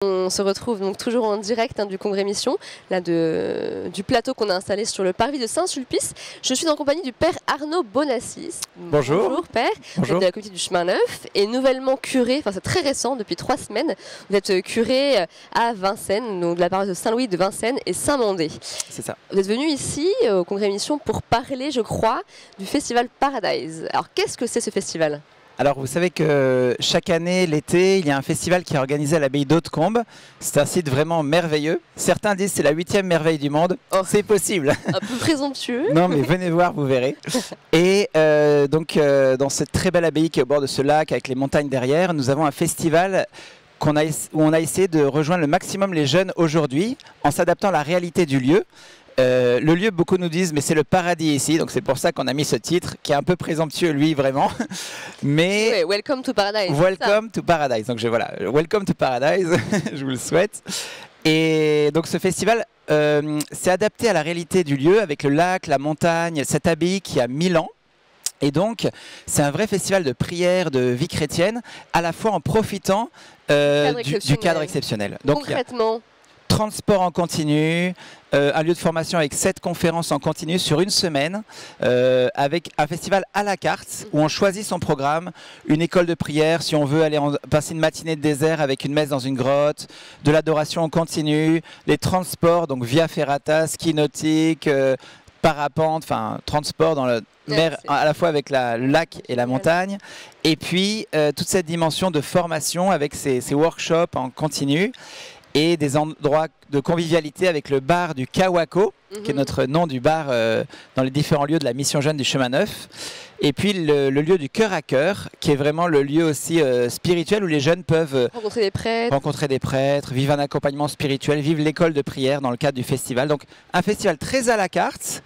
On se retrouve donc toujours en direct du Congrès Mission, là du plateau qu'on a installé sur le parvis de Saint-Sulpice. Je suis en compagnie du père Arnaud Bonassis. Bonjour. Bonjour père, Bonjour. vous êtes de la communauté du Chemin Neuf et nouvellement curé, enfin c'est très récent, depuis 3 semaines, vous êtes curé à Vincennes, donc de la paroisse de Saint-Louis de Vincennes et Saint-Mandé. C'est ça. Vous êtes venu ici au Congrès Mission pour parler, je crois, du festival Paradise. Alors qu'est-ce que c'est ce festival ? Alors vous savez que chaque année, l'été, il y a un festival qui est organisé à l'abbaye d'Hautecombe. C'est un site vraiment merveilleux. Certains disent que c'est la 8e merveille du monde. Oh. C'est possible. Un peu présomptueux. Non mais venez voir, vous verrez. Et dans cette très belle abbaye qui est au bord de ce lac avec les montagnes derrière, nous avons un festival où on a essayé de rejoindre le maximum les jeunes aujourd'hui en s'adaptant à la réalité du lieu. Le lieu, beaucoup nous disent, mais c'est le paradis ici, donc c'est pour ça qu'on a mis ce titre, qui est un peu présomptueux, lui, vraiment. Mais Oui, Welcome to Paradise. Welcome to Paradise. Donc voilà, Welcome to Paradise, je vous le souhaite. Et donc ce festival s'est adapté à la réalité du lieu, avec le lac, la montagne, cette abbaye qui a 1000 ans. Et donc, c'est un vrai festival de prière, de vie chrétienne, à la fois en profitant du cadre exceptionnel. Donc, concrètement, transport en continu, un lieu de formation avec 7 conférences en continu sur une semaine, avec un festival à la carte où on choisit son programme, une école de prière si on veut aller passer une matinée de désert avec une messe dans une grotte, de l'adoration en continu, les transports, donc via ferrata, ski nautique, parapente, enfin transport dans la mer à la fois avec le lac et la montagne, et puis toute cette dimension de formation avec ces workshops en continu. Et des endroits de convivialité avec le bar du Kawako, qui est notre nom du bar dans les différents lieux de la mission jeune du Chemin Neuf. Et puis le lieu du cœur à cœur, qui est vraiment le lieu aussi spirituel où les jeunes peuvent rencontrer des prêtres, vivre un accompagnement spirituel, vivre l'école de prière dans le cadre du festival. Donc un festival très à la carte,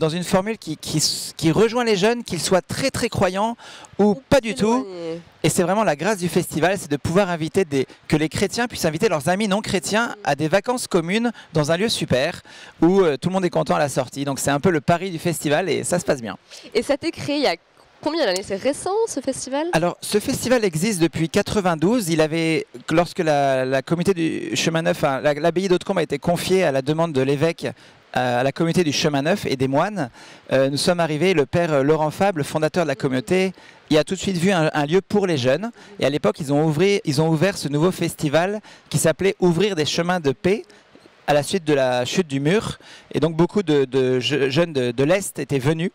dans une formule qui rejoint les jeunes, qu'ils soient très très croyants ou pas du tout. Et c'est vraiment la grâce du festival, c'est de pouvoir inviter que les chrétiens puissent inviter leurs amis non chrétiens à des vacances communes dans un lieu super où tout le monde est content à la sortie. Donc c'est un peu le pari du festival et ça se passe bien. Et ça a été créé il y a combien d'années? C'est récent ce festival? Alors ce festival existe depuis 92. Lorsque la communauté du Chemin Neuf, l'abbaye d'Hautecombe a été confiée à la demande de l'évêque à la communauté du Chemin Neuf et des moines, nous sommes arrivés, le père Laurent Fabre, fondateur de la communauté, il a tout de suite vu un lieu pour les jeunes. Et à l'époque, ils ont ouvert ce nouveau festival qui s'appelait Ouvrir des chemins de paix, à la suite de la chute du mur. Et donc beaucoup de jeunes de l'Est étaient venus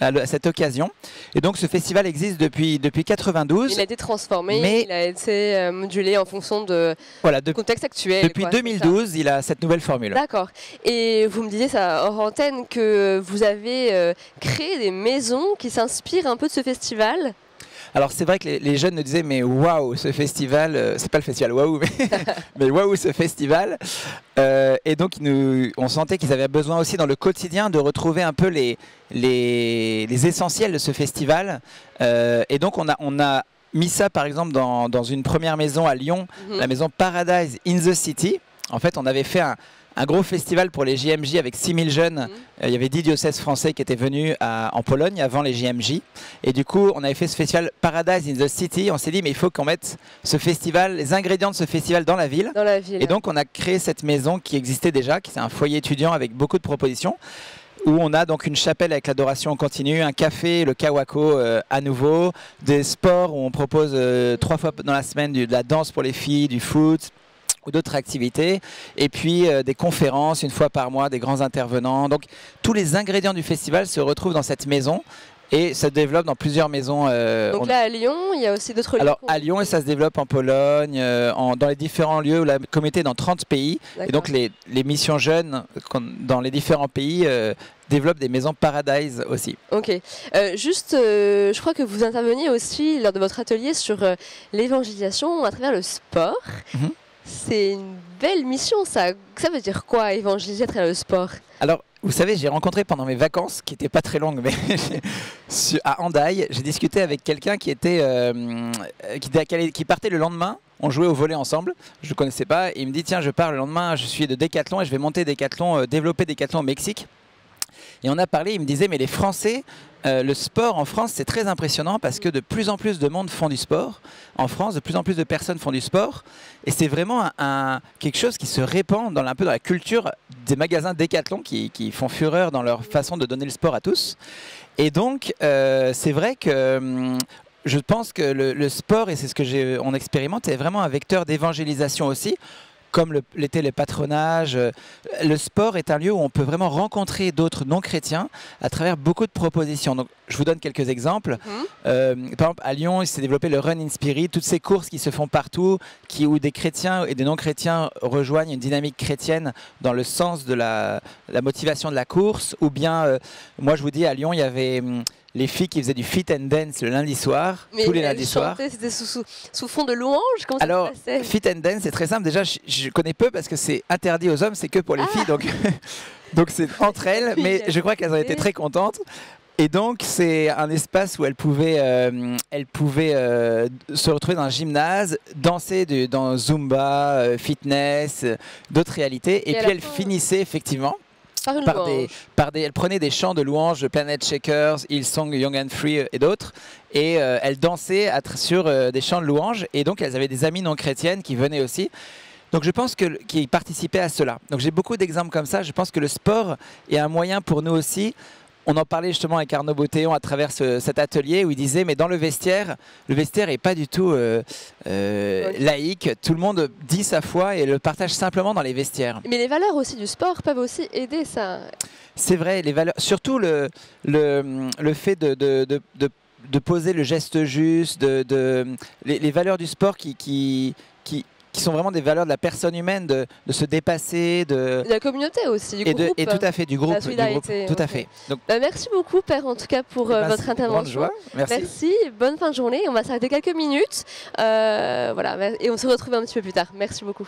à cette occasion. Et donc ce festival existe depuis 92. Il a été transformé, mais il a été modulé en fonction du contexte actuel. Depuis 2012, il a cette nouvelle formule. D'accord. Et vous me disiez ça hors antenne que vous avez créé des maisons qui s'inspirent un peu de ce festival. Alors c'est vrai que les jeunes nous disaient mais waouh ce festival, c'est pas le festival waouh mais waouh ce festival, et donc on sentait qu'ils avaient besoin aussi dans le quotidien de retrouver un peu les essentiels de ce festival, et donc on a mis ça par exemple dans une première maison à Lyon, la maison Paradise in the City. En fait on avait fait un gros festival pour les JMJ avec 6000 jeunes. Il y avait 10 diocèses français qui étaient venus en Pologne avant les JMJ. Et du coup, on avait fait ce festival Paradise in the City. On s'est dit, mais il faut qu'on mette les ingrédients de ce festival dans la ville. Et donc, on a créé cette maison qui existait déjà, qui c'est un foyer étudiant avec beaucoup de propositions, où on a donc une chapelle avec l'adoration en continu, un café, le Kawako à nouveau, des sports où on propose 3 fois dans la semaine de la danse pour les filles, du foot, ou d'autres activités, et puis des conférences une fois par mois, des grands intervenants. Donc tous les ingrédients du festival se retrouvent dans cette maison et se développent dans plusieurs maisons. Donc là à Lyon, il y a aussi d'autres lieux. Alors à Lyon, et ça se développe en Pologne, dans les différents lieux où la communauté est dans 30 pays. Et donc les missions jeunes dans les différents pays développent des maisons Paradise aussi. Ok. Je crois que vous interveniez aussi lors de votre atelier sur l'évangélisation à travers le sport. C'est une belle mission, ça. Ça veut dire quoi, évangéliser à travers le sport? Alors, vous savez, j'ai rencontré pendant mes vacances, qui n'étaient pas très longues, mais à Hendaye, j'ai discuté avec quelqu'un qui partait le lendemain. On jouait au volley ensemble, je ne le connaissais pas. Et il me dit, tiens, je pars le lendemain, je suis de Décathlon et je vais monter Décathlon, développer Décathlon au Mexique. Et on a parlé, il me disait, mais les Français, le sport en France, c'est très impressionnant parce que de plus en plus de monde font du sport. En France, de plus en plus de personnes font du sport. Et c'est vraiment quelque chose qui se répand un peu dans la culture des magasins Decathlon qui font fureur dans leur façon de donner le sport à tous. Et donc, c'est vrai que je pense que le sport, et c'est ce que on expérimente, est vraiment un vecteur d'évangélisation aussi. Comme l'était le patronage, le sport est un lieu où on peut vraiment rencontrer d'autres non-chrétiens à travers beaucoup de propositions. Donc, je vous donne quelques exemples. Par exemple, à Lyon, il s'est développé le Run in Spirit, toutes ces courses qui se font partout, où des chrétiens et des non-chrétiens rejoignent une dynamique chrétienne dans le sens de la motivation de la course. Ou bien, moi je vous dis, à Lyon, il y avait les filles qui faisaient du fit and dance le lundi soir, tous les lundis soirs. C'était sous fond de louange? Comment Alors, ça se passait? fit and dance, c'est très simple. Déjà, je connais peu parce que c'est interdit aux hommes, c'est que pour les filles. Donc c'est entre elles, mais je crois qu'elles ont été très contentes. Et donc, c'est un espace où elles pouvaient se retrouver dans un gymnase, danser dans Zumba, fitness, d'autres réalités. Et puis, elles finissaient effectivement elle prenait des chants de louanges de Planet Shakers, Hillsong, Young and Free et d'autres, et elles dansaient sur des chants de louanges, et donc elles avaient des amies non chrétiennes qui venaient aussi. Donc je pense qu'ils participaient à cela. Donc j'ai beaucoup d'exemples comme ça. Je pense que le sport est un moyen pour nous aussi. On en parlait justement avec Arnaud Beautéon à travers cet atelier où il disait mais dans le vestiaire n'est pas du tout laïque. Tout le monde dit sa foi et le partage simplement dans les vestiaires. Mais les valeurs aussi du sport peuvent aussi aider ça. C'est vrai, les valeurs, surtout le fait de poser le geste juste, les valeurs du sport qui sont vraiment des valeurs de la personne humaine, de se dépasser, de la communauté aussi, du groupe. Et tout à fait, du groupe. La solidarité. Tout à fait. Donc, merci beaucoup, Père, en tout cas, pour votre intervention. Grande joie. Merci. Bonne fin de journée. On va s'arrêter quelques minutes. Voilà, et on se retrouve un petit peu plus tard. Merci beaucoup.